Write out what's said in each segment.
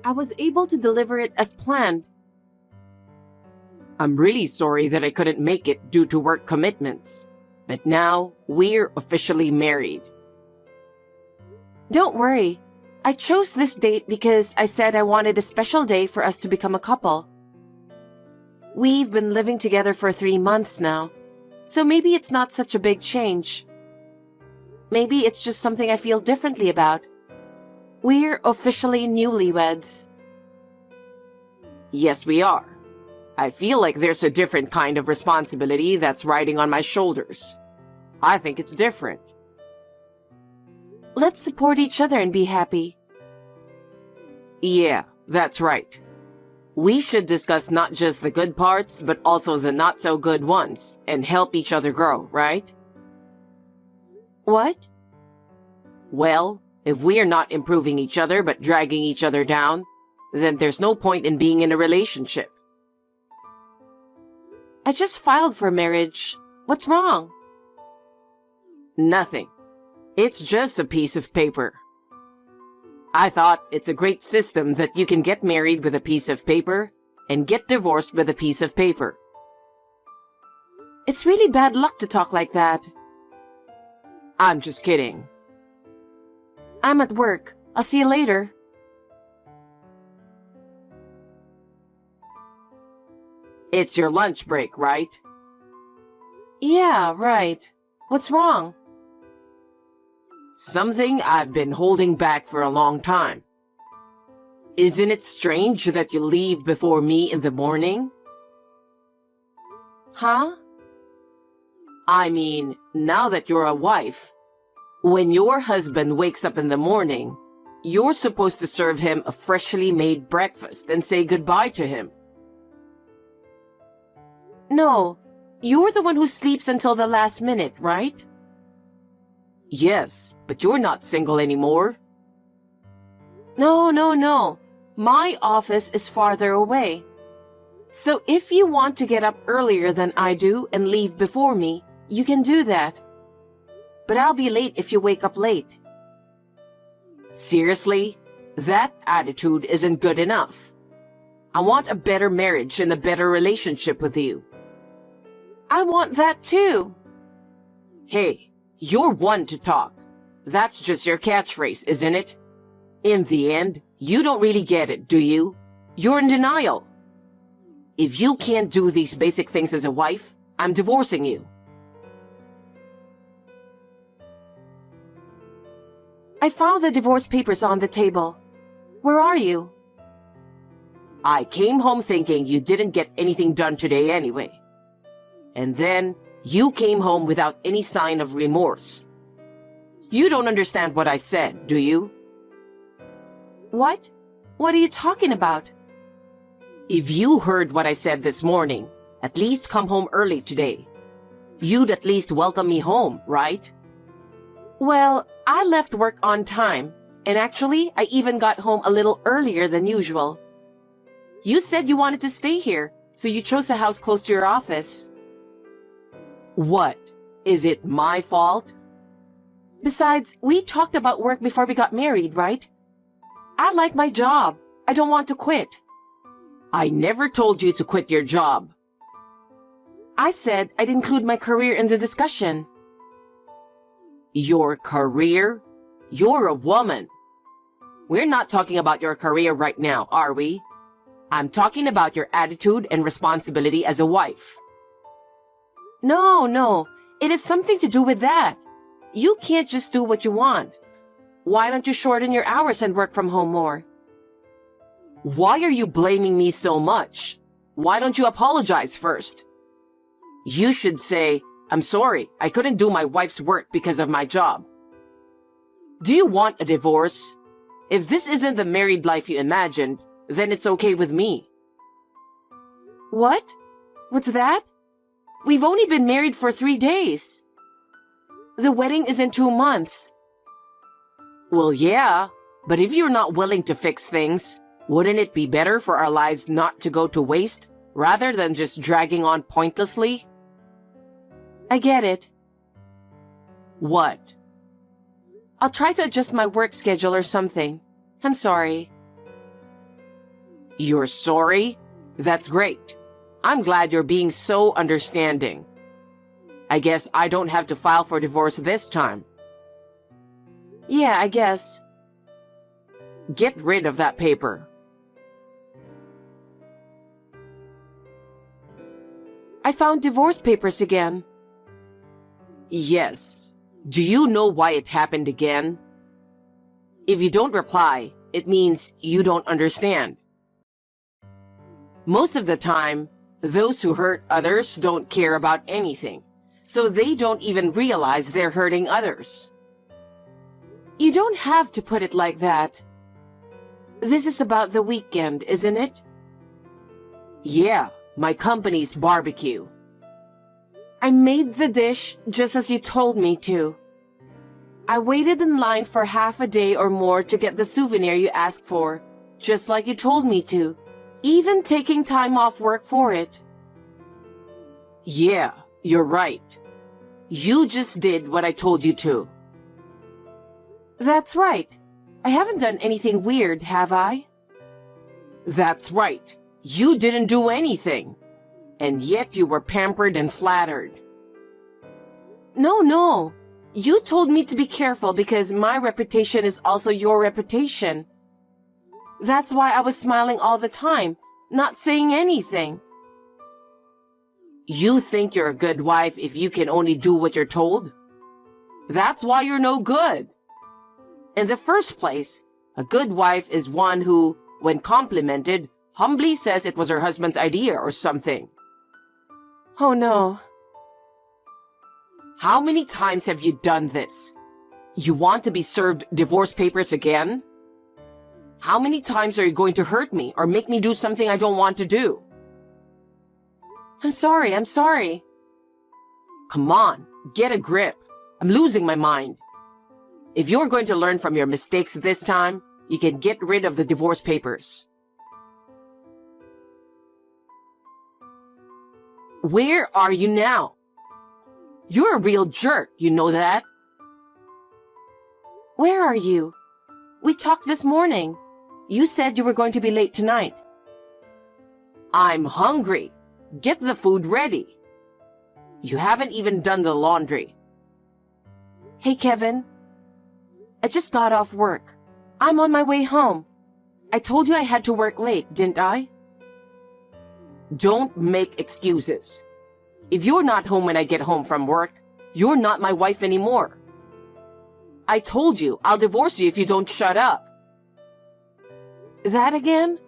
I was able to deliver it as planned. I'm really sorry that I couldn't make it due to work commitments. But now, we're officially married. Don't worry. I chose this date because I said I wanted a special day for us to become a couple. We've been living together for 3 months now, so maybe it's not such a big change. Maybe it's just something I feel differently about. We're officially newlyweds. Yes, we are. I feel like there's a different kind of responsibility that's riding on my shoulders. I think it's different. Let's support each other and be happy. Yeah, that's right. We should discuss not just the good parts, but also the not-so-good ones, and help each other grow, right? What? Well, if we are not improving each other but dragging each other down, then there's no point in being in a relationship. I just filed for marriage. What's wrong? Nothing. It's just a piece of paper. I thought it's a great system that you can get married with a piece of paper and get divorced with a piece of paper. It's really bad luck to talk like that. I'm just kidding. I'm at work. I'll see you later. It's your lunch break, right? Yeah, right. What's wrong? Something I've been holding back for a long time. Isn't it strange that you leave before me in the morning? Huh? I mean, now that you're a wife, when your husband wakes up in the morning, you're supposed to serve him a freshly made breakfast and say goodbye to him. No, you're the one who sleeps until the last minute, right? Yes, but you're not single anymore. No. My office is farther away. So if you want to get up earlier than I do and leave before me, you can do that. But I'll be late if you wake up late. Seriously? That attitude isn't good enough. I want a better marriage and a better relationship with you. I want that too. Hey, you're one to talk. That's just your catchphrase, isn't it? In the end, you don't really get it, do you? You're in denial. If you can't do these basic things as a wife, I'm divorcing you. I found the divorce papers on the table. Where are you? I came home thinking you didn't get anything done today anyway. And then you came home without any sign of remorse. You don't understand what I said, do you? What? What are you talking about? If you heard what I said this morning, at least come home early today. You'd at least welcome me home, right? Well, I left work on time, and actually, I even got home a little earlier than usual. You said you wanted to stay here, so you chose a house close to your office. What? Is it my fault? Besides, we talked about work before we got married, right? I like my job. I don't want to quit. I never told you to quit your job. I said I'd include my career in the discussion. Your career? You're a woman. We're not talking about your career right now, are we? I'm talking about your attitude and responsibility as a wife. No. It has something to do with that. You can't just do what you want. Why don't you shorten your hours and work from home more? Why are you blaming me so much? Why don't you apologize first? You should say, I'm sorry, I couldn't do my wife's work because of my job. Do you want a divorce? If this isn't the married life you imagined, then it's okay with me. What? What's that? We've only been married for 3 days. The wedding is in 2 months. Well, yeah, but if you're not willing to fix things, wouldn't it be better for our lives not to go to waste rather than just dragging on pointlessly? I get it. What? I'll try to adjust my work schedule or something. I'm sorry. You're sorry? That's great. I'm glad you're being so understanding. I guess I don't have to file for divorce this time. Yeah, I guess. Get rid of that paper. I found divorce papers again. Yes. Do you know why it happened again? If you don't reply, it means you don't understand. Most of the time, those who hurt others don't care about anything, so they don't even realize they're hurting others. You don't have to put it like that. This is about the weekend, isn't it? Yeah, my company's barbecue. I made the dish just as you told me to. I waited in line for half a day or more to get the souvenir you asked for, just like you told me to, even taking time off work for it. Yeah, you're right. You just did what I told you to. That's right. I haven't done anything weird, have I? That's right. You didn't do anything. And yet you were pampered and flattered. No. You told me to be careful because my reputation is also your reputation. That's why I was smiling all the time, not saying anything. You think you're a good wife if you can only do what you're told? That's why you're no good. In the first place, a good wife is one who, when complimented, humbly says it was her husband's idea or something. Oh no. How many times have you done this? You want to be served divorce papers again? How many times are you going to hurt me or make me do something I don't want to do? I'm sorry. Come on, get a grip. I'm losing my mind. If you're going to learn from your mistakes this time, you can get rid of the divorce papers. Where are you now? You're a real jerk, you know that? Where are you? We talked this morning. You said you were going to be late tonight. I'm hungry. Get the food ready. You haven't even done the laundry. Hey, Kevin. I just got off work. I'm on my way home. I told you I had to work late, didn't I? Don't make excuses. If you're not home when I get home from work, you're not my wife anymore. I told you I'll divorce you if you don't shut up. That again?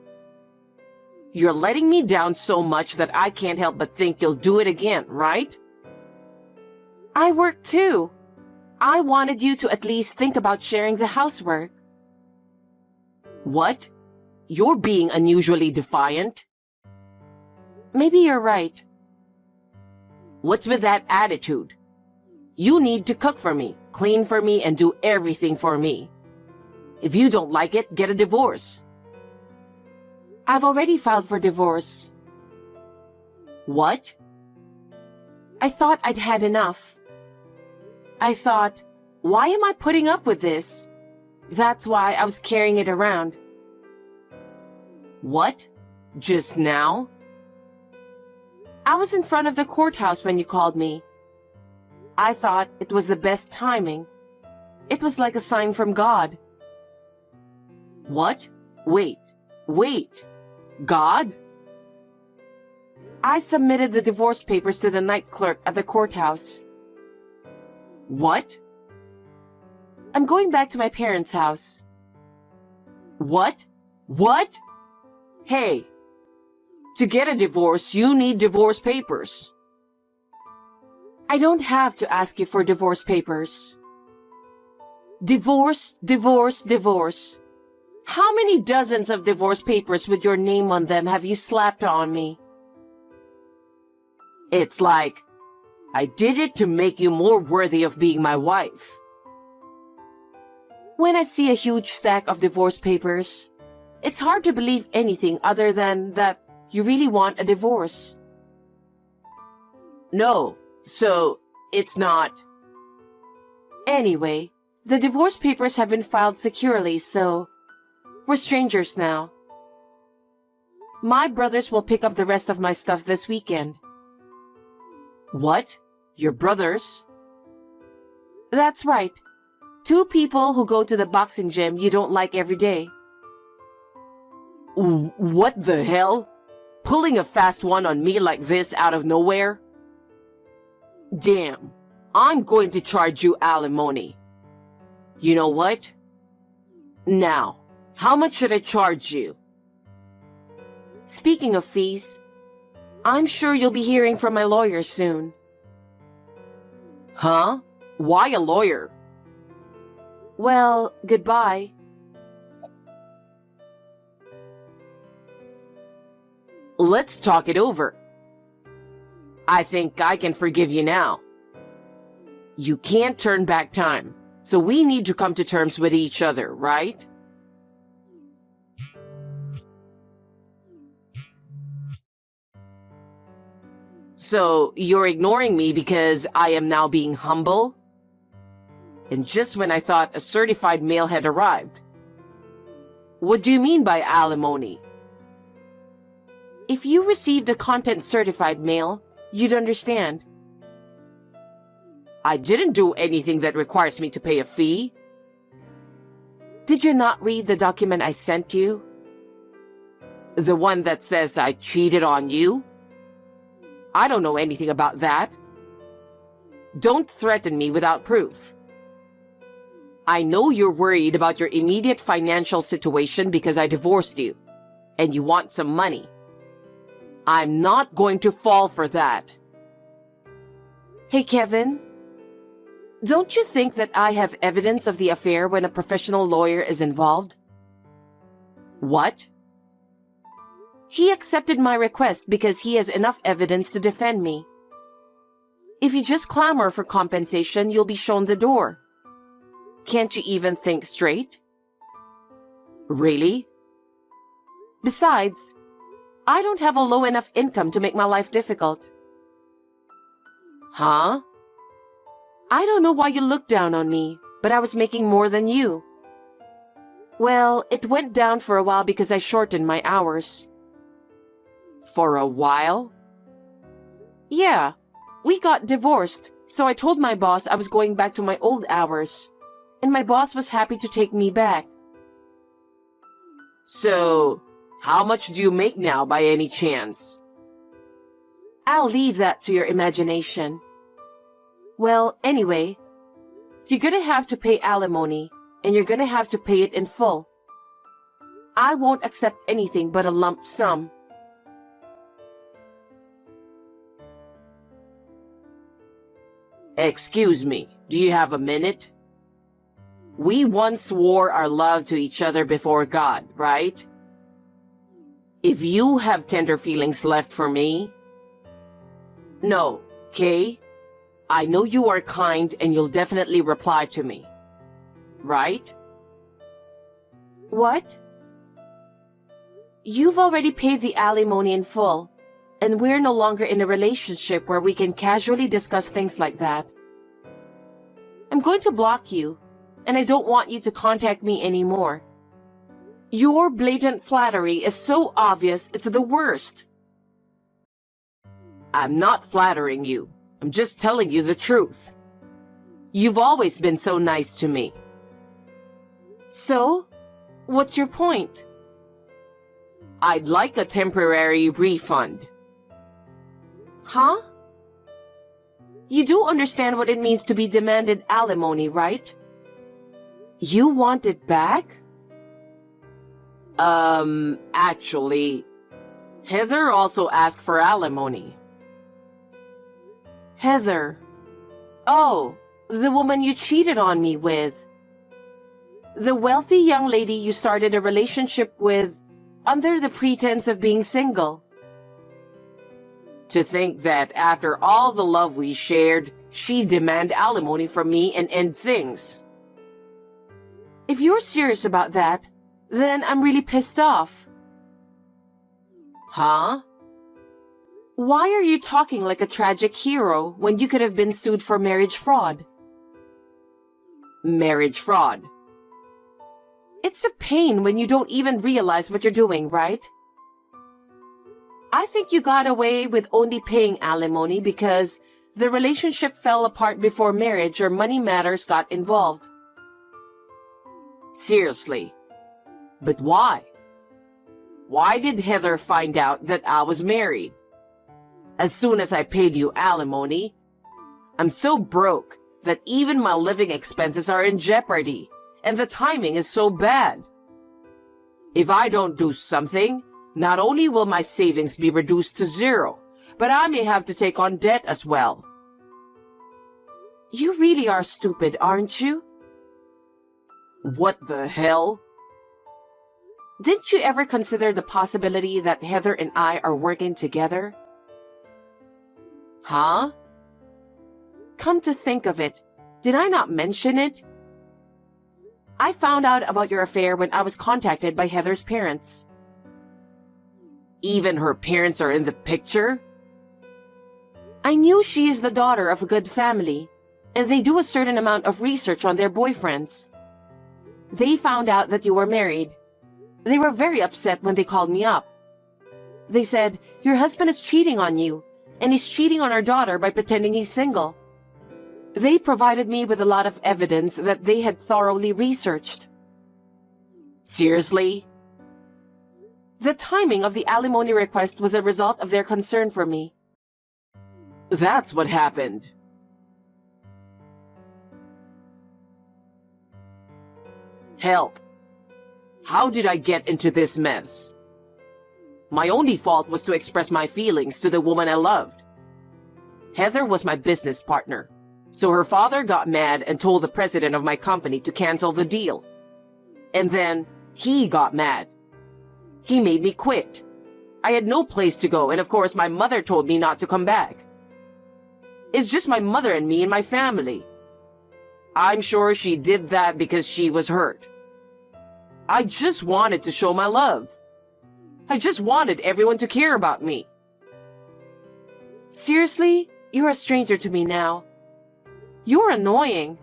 You're letting me down so much that I can't help but think you'll do it again, right? I work too. I wanted you to at least think about sharing the housework. What? You're being unusually defiant? Maybe you're right. What's with that attitude? You need to cook for me, clean for me, and do everything for me. If you don't like it, get a divorce. I've already filed for divorce. What? I thought I'd had enough. I thought, why am I putting up with this? That's why I was carrying it around. What? Just now? I was in front of the courthouse when you called me. I thought it was the best timing. It was like a sign from God. What? Wait. God? I submitted the divorce papers to the night clerk at the courthouse. What? I'm going back to my parents' house. What? Hey, to get a divorce, you need divorce papers. I don't have to ask you for divorce papers. Divorce. How many dozens of divorce papers with your name on them have you slapped on me? It's like, I did it to make you more worthy of being my wife. When I see a huge stack of divorce papers, it's hard to believe anything other than that you really want a divorce. No, so it's not. Anyway, the divorce papers have been filed securely, so we're strangers now. My brothers will pick up the rest of my stuff this weekend. What? Your brothers? That's right. 2 people who go to the boxing gym you don't like every day. What the hell? Pulling a fast one on me like this out of nowhere? Damn, I'm going to charge you alimony. You know what? Now, how much should I charge you? Speaking of fees, I'm sure you'll be hearing from my lawyer soon. Huh? Why a lawyer? Well, goodbye. Let's talk it over. I think I can forgive you now. You can't turn back time, so we need to come to terms with each other, right? So, you're ignoring me because I am now being humble? And just when I thought a certified mail had arrived. What do you mean by alimony? If you received a content-certified mail, you'd understand. I didn't do anything that requires me to pay a fee. Did you not read the document I sent you? The one that says I cheated on you? I don't know anything about that. Don't threaten me without proof. I know you're worried about your immediate financial situation because I divorced you, and you want some money. I'm not going to fall for that. Hey, Kevin. Don't you think that I have evidence of the affair when a professional lawyer is involved? What? He accepted my request because he has enough evidence to defend me. If you just clamor for compensation, you'll be shown the door. Can't you even think straight? Really? Besides, I don't have a low enough income to make my life difficult. Huh? I don't know why you look down on me, but I was making more than you. Well, it went down for a while because I shortened my hours. For a while? Yeah, we got divorced, so I told my boss I was going back to my old hours, and my boss was happy to take me back. So, how much do you make now by any chance? I'll leave that to your imagination. Well, anyway, you're gonna have to pay alimony, and you're gonna have to pay it in full. I won't accept anything but a lump sum. Excuse me, do you have a minute? We once swore our love to each other before God, right? If you have tender feelings left for me... No, Kay? I know you are kind and you'll definitely reply to me. Right? What? You've already paid the alimony in full, and we're no longer in a relationship where we can casually discuss things like that. I'm going to block you, and I don't want you to contact me anymore. Your blatant flattery is so obvious, it's the worst. I'm not flattering you. I'm just telling you the truth. You've always been so nice to me. So, what's your point? I'd like a temporary refund. Huh? You do understand what it means to be demanded alimony, right? You want it back? Actually, Heather also asked for alimony. Heather. Oh, the woman you cheated on me with. The wealthy young lady you started a relationship with under the pretense of being single. To think that after all the love we shared, she'd demand alimony from me and end things. If you're serious about that, then I'm really pissed off. Huh? Why are you talking like a tragic hero when you could have been sued for marriage fraud? Marriage fraud. It's a pain when you don't even realize what you're doing, right? I think you got away with only paying alimony because the relationship fell apart before marriage or money matters got involved. Seriously. But why? Why did Heather find out that I was married? As soon as I paid you alimony, I'm so broke that even my living expenses are in jeopardy, and the timing is so bad. If I don't do something, not only will my savings be reduced to zero, but I may have to take on debt as well. You really are stupid, aren't you? What the hell? Didn't you ever consider the possibility that Heather and I are working together? Huh? Come to think of it, did I not mention it? I found out about your affair when I was contacted by Heather's parents. Even her parents are in the picture? I knew she is the daughter of a good family, and they do a certain amount of research on their boyfriends. They found out that you were married. They were very upset when they called me up. They said, "Your husband is cheating on you, and he's cheating on our daughter by pretending he's single." They provided me with a lot of evidence that they had thoroughly researched. Seriously? The timing of the alimony request was a result of their concern for me. That's what happened. Help. How did I get into this mess? My only fault was to express my feelings to the woman I loved. Heather was my business partner, so her father got mad and told the president of my company to cancel the deal. And then he got mad. He made me quit. I had no place to go, and of course my mother told me not to come back. It's just my mother and me and my family. I'm sure she did that because she was hurt. I just wanted to show my love. I just wanted everyone to care about me. Seriously? You're a stranger to me now. You're annoying.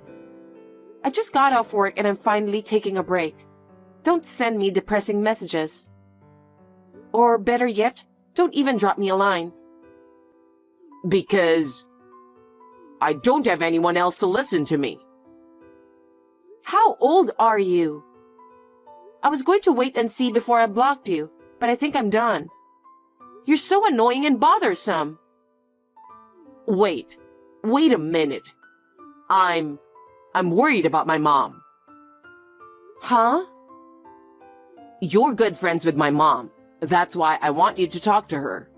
I just got off work and I'm finally taking a break. Don't send me depressing messages. Or better yet, don't even drop me a line. Because I don't have anyone else to listen to me. How old are you? I was going to wait and see before I blocked you, but I think I'm done. You're so annoying and bothersome. Wait a minute. I'm worried about my mom. Huh? You're good friends with my mom. That's why I want you to talk to her.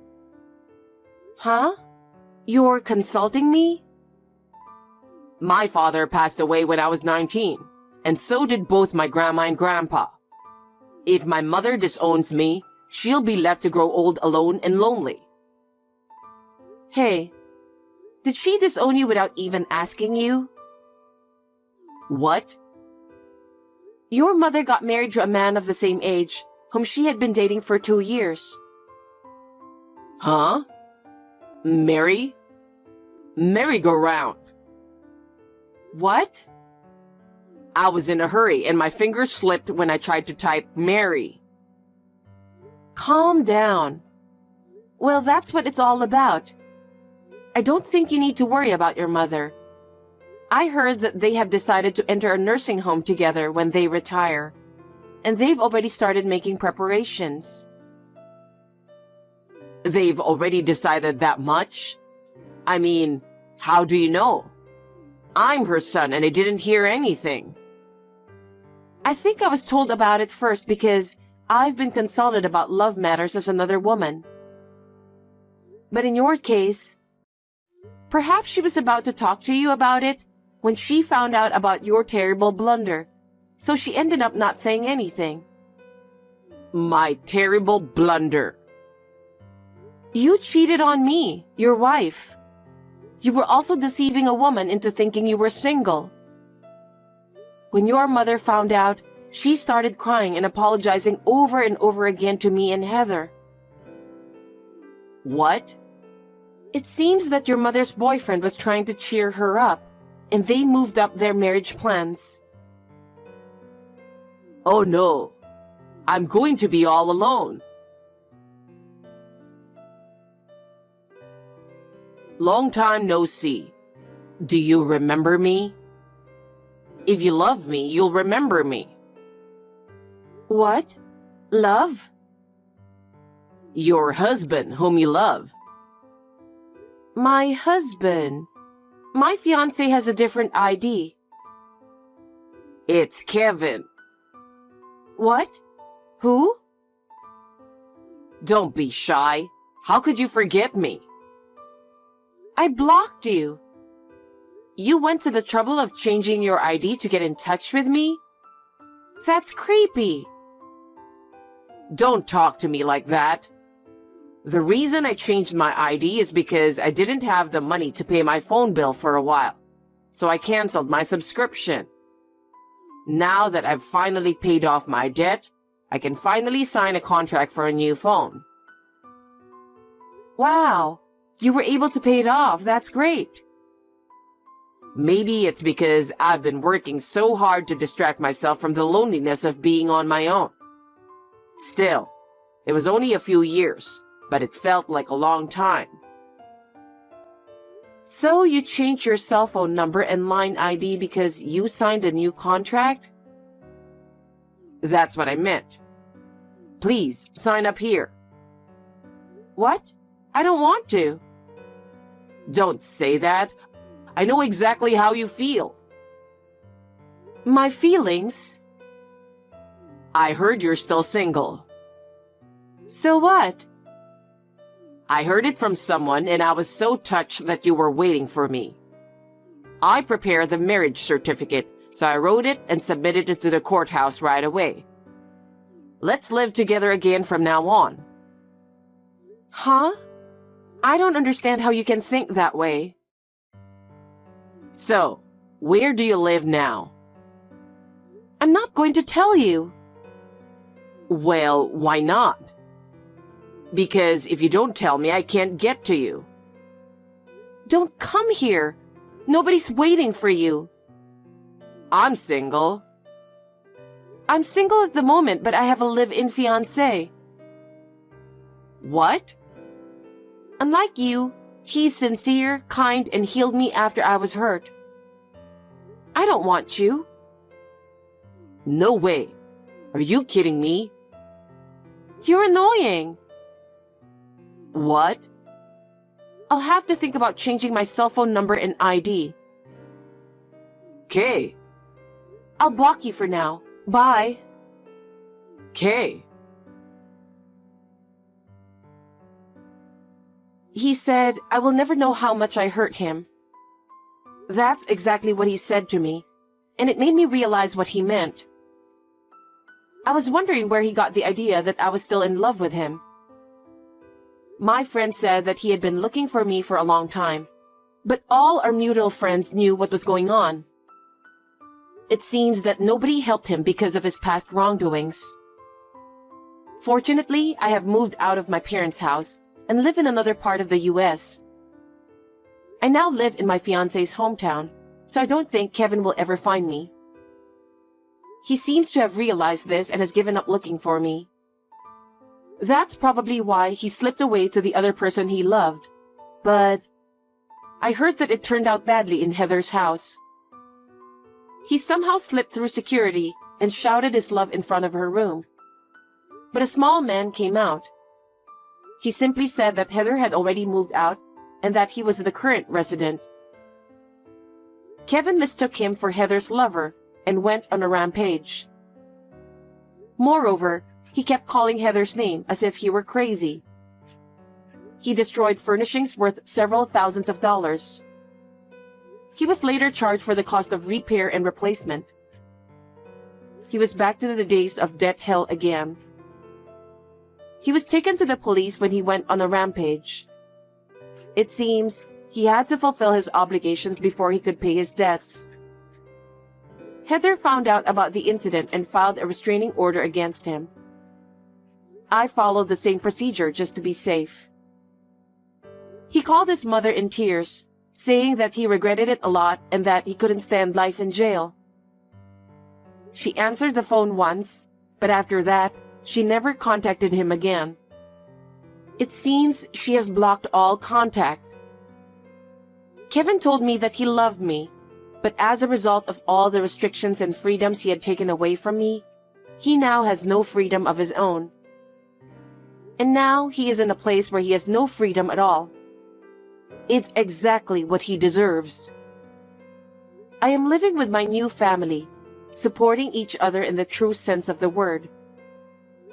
Huh? You're consulting me? My father passed away when I was 19, and so did both my grandma and grandpa. If my mother disowns me, she'll be left to grow old alone and lonely. Hey, did she disown you without even asking you? What? Your mother got married to a man of the same age, whom she had been dating for 2 years. Huh? Merry-go-round. What? I was in a hurry and my fingers slipped when I tried to type Mary. Calm down. Well, that's what it's all about. I don't think you need to worry about your mother. I heard that they have decided to enter a nursing home together when they retire, and they've already started making preparations. They've already decided that much? I mean, how do you know? I'm her son and I didn't hear anything. I think I was told about it first because I've been consulted about love matters as another woman. But in your case, perhaps she was about to talk to you about it when she found out about your terrible blunder, so she ended up not saying anything. My terrible blunder. You cheated on me, your wife. You were also deceiving a woman into thinking you were single. When your mother found out, she started crying and apologizing over and over again to me and Heather. What? It seems that your mother's boyfriend was trying to cheer her up, and they moved up their marriage plans. Oh no, I'm going to be all alone. Long time no see. Do you remember me? If you love me, you'll remember me. What? Love? Your husband, whom you love. My husband. My fiancé has a different ID. It's Kevin. What? Who? Don't be shy. How could you forget me? I blocked you. You went to the trouble of changing your ID to get in touch with me? That's creepy. Don't talk to me like that. The reason I changed my ID is because I didn't have the money to pay my phone bill for a while, so I canceled my subscription. Now that I've finally paid off my debt, I can finally sign a contract for a new phone. Wow, you were able to pay it off. That's great. Maybe it's because I've been working so hard to distract myself from the loneliness of being on my own. Still, it was only a few years, but it felt like a long time. So you changed your cell phone number and line ID because you signed a new contract? That's what I meant. Please, sign up here. What? I don't want to. Don't say that. I know exactly how you feel. My feelings? I heard you're still single. So what? I heard it from someone and I was so touched that you were waiting for me. I prepared the marriage certificate, so I wrote it and submitted it to the courthouse right away. Let's live together again from now on. Huh? I don't understand how you can think that way. So, where do you live now? I'm not going to tell you. Well, why not? Because if you don't tell me, I can't get to you. Don't come here. Nobody's waiting for you. I'm single. I'm single at the moment, but I have a live-in fiancé. What? Unlike you, he's sincere, kind, and healed me after I was hurt. I don't want you. No way. Are you kidding me? You're annoying. What? I'll have to think about changing my cell phone number and ID. Kay. I'll block you for now. Bye. Kay. He said, I will never know how much I hurt him. That's exactly what he said to me, and it made me realize what he meant. I was wondering where he got the idea that I was still in love with him. My friend said that he had been looking for me for a long time, but all our mutual friends knew what was going on. It seems that nobody helped him because of his past wrongdoings. Fortunately, I have moved out of my parents' house and live in another part of the US. I now live in my fiancé's hometown, so I don't think Kevin will ever find me. He seems to have realized this and has given up looking for me. That's probably why he slipped away to the other person he loved. But I heard that it turned out badly in Heather's house. He somehow slipped through security and shouted his love in front of her room. But a small man came out. He simply said that Heather had already moved out and that he was the current resident. Kevin mistook him for Heather's lover and went on a rampage. Moreover, he kept calling Heather's name as if he were crazy. He destroyed furnishings worth several thousands of dollars. He was later charged for the cost of repair and replacement. He was back to the days of debt hell again. He was taken to the police when he went on a rampage. It seems he had to fulfill his obligations before he could pay his debts. Heather found out about the incident and filed a restraining order against him. I followed the same procedure just to be safe. He called his mother in tears, saying that he regretted it a lot and that he couldn't stand life in jail. She answered the phone once, but after that, she never contacted him again. It seems she has blocked all contact. Kevin told me that he loved me, but as a result of all the restrictions and freedoms he had taken away from me, he now has no freedom of his own. And now he is in a place where he has no freedom at all. It's exactly what he deserves. I am living with my new family, supporting each other in the true sense of the word.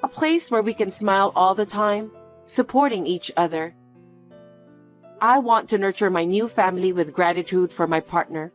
A place where we can smile all the time, supporting each other. I want to nurture my new family with gratitude for my partner,